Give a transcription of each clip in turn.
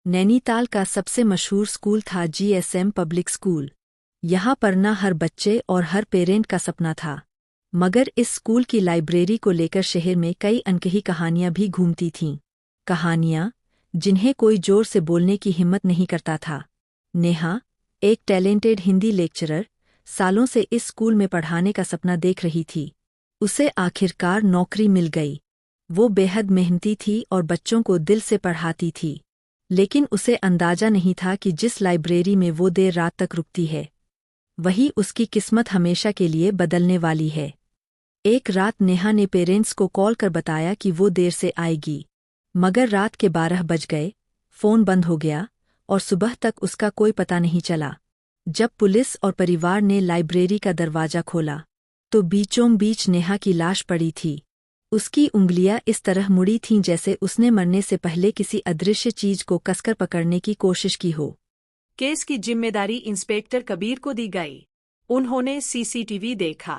नैनीताल का सबसे मशहूर स्कूल था जीएसएम पब्लिक स्कूल। यहाँ पढ़ना हर बच्चे और हर पेरेंट का सपना था। मगर इस स्कूल की लाइब्रेरी को लेकर शहर में कई अनकही कहानियां भी घूमती थीं। कहानियां जिन्हें कोई जोर से बोलने की हिम्मत नहीं करता था। नेहा, एक टैलेंटेड हिंदी लेक्चरर, सालों से इस स्कूल में पढ़ाने का सपना देख रही थी। उसे आखिरकार नौकरी मिल गई। वो बेहद मेहनती थी और बच्चों को दिल से पढ़ाती थी। लेकिन उसे अंदाजा नहीं था कि जिस लाइब्रेरी में वो देर रात तक रुकती है, वही उसकी किस्मत हमेशा के लिए बदलने वाली है। एक रात नेहा ने पेरेंट्स को कॉल कर बताया कि वो देर से आएगी। मगर रात के 12 बज गए, फ़ोन बंद हो गया और सुबह तक उसका कोई पता नहीं चला। जब पुलिस और परिवार ने लाइब्रेरी का दरवाज़ा खोला, तो बीचों बीच नेहा की लाश पड़ी थी। उसकी उंगलियां इस तरह मुड़ी थीं जैसे उसने मरने से पहले किसी अदृश्य चीज को कसकर पकड़ने की कोशिश की हो। केस की जिम्मेदारी इंस्पेक्टर कबीर को दी गई। उन्होंने सीसीटीवी देखा।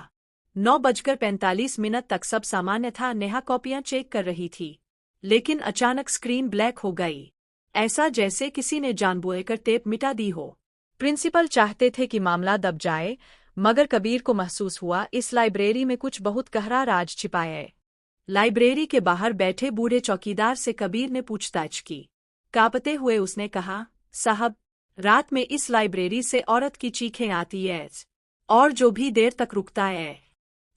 9:45 तक सब सामान्य था। नेहा कॉपियां चेक कर रही थी, लेकिन अचानक स्क्रीन ब्लैक हो गई, ऐसा जैसे किसी ने जानबूझकर टेप मिटा दी हो। प्रिंसिपल चाहते थे कि मामला दब जाए, मगर कबीर को महसूस हुआ इस लाइब्रेरी में कुछ बहुत गहरा राज छिपा है। लाइब्रेरी के बाहर बैठे बूढ़े चौकीदार से कबीर ने पूछताछ की। कांपते हुए उसने कहा, साहब, रात में इस लाइब्रेरी से औरत की चीखें आती है, और जो भी देर तक रुकता है,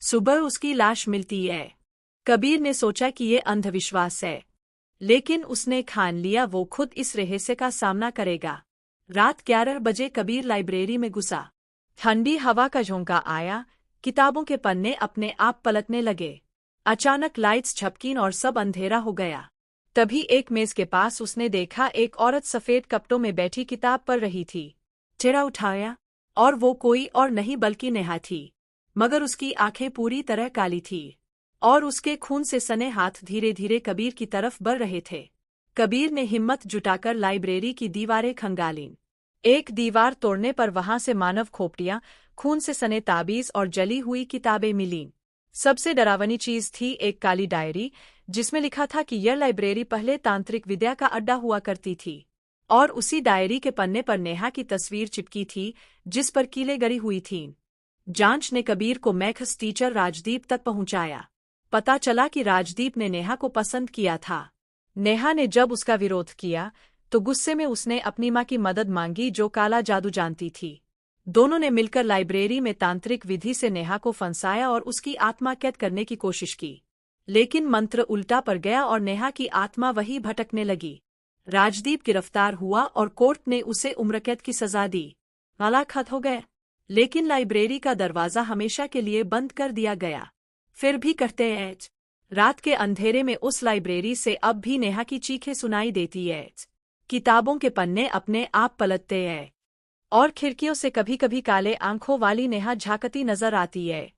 सुबह उसकी लाश मिलती है। कबीर ने सोचा कि ये अंधविश्वास है, लेकिन उसने ठान लिया वो खुद इस रहस्य का सामना करेगा। रात 11 बजे कबीर लाइब्रेरी में घुसा। ठंडी हवा का झोंका आया, किताबों के पन्ने अपने आप पलटने लगे। अचानक लाइट्स झपकीं और सब अंधेरा हो गया। तभी एक मेज के पास उसने देखा एक औरत सफेद कपड़ों में बैठी किताब पढ़ रही थी। चेहरा उठाया, और वो कोई और नहीं बल्कि नेहा थी। मगर उसकी आंखें पूरी तरह काली थी, और उसके खून से सने हाथ धीरे धीरे कबीर की तरफ बढ़ रहे थे। कबीर ने हिम्मत जुटाकर लाइब्रेरी की दीवारें खंगालीं। एक दीवार तोड़ने पर वहां से मानव खोपड़ियां, खून से सने ताबीज और जली हुई किताबें मिलीं। सबसे डरावनी चीज थी एक काली डायरी, जिसमें लिखा था कि यह लाइब्रेरी पहले तांत्रिक विद्या का अड्डा हुआ करती थी। और उसी डायरी के पन्ने पर नेहा की तस्वीर चिपकी थी, जिस पर कीलें गड़ी हुई थीं। जांच ने कबीर को मैथ्स टीचर राजदीप तक पहुंचाया। पता चला कि राजदीप ने नेहा को पसंद किया था। नेहा ने जब उसका विरोध किया, तो गुस्से में उसने अपनी मां की मदद मांगी, जो काला जादू जानती थी। दोनों ने मिलकर लाइब्रेरी में तांत्रिक विधि से नेहा को फंसाया और उसकी आत्मा कैद करने की कोशिश की। लेकिन मंत्र उल्टा पड़ गया और नेहा की आत्मा वही भटकने लगी। राजदीप गिरफ्तार हुआ और कोर्ट ने उसे उम्रकैद की सजा दी। हालात खत्म हो गए, लेकिन लाइब्रेरी का दरवाजा हमेशा के लिए बंद कर दिया गया। फिर भी कहते हैं, रात के अंधेरे में उस लाइब्रेरी से अब भी नेहा की चीखें सुनाई देती है। किताबों के पन्ने अपने आप पलटते हैं, और खिड़कियों से कभी कभी काले आंखों वाली नेहा झांकती नजर आती है।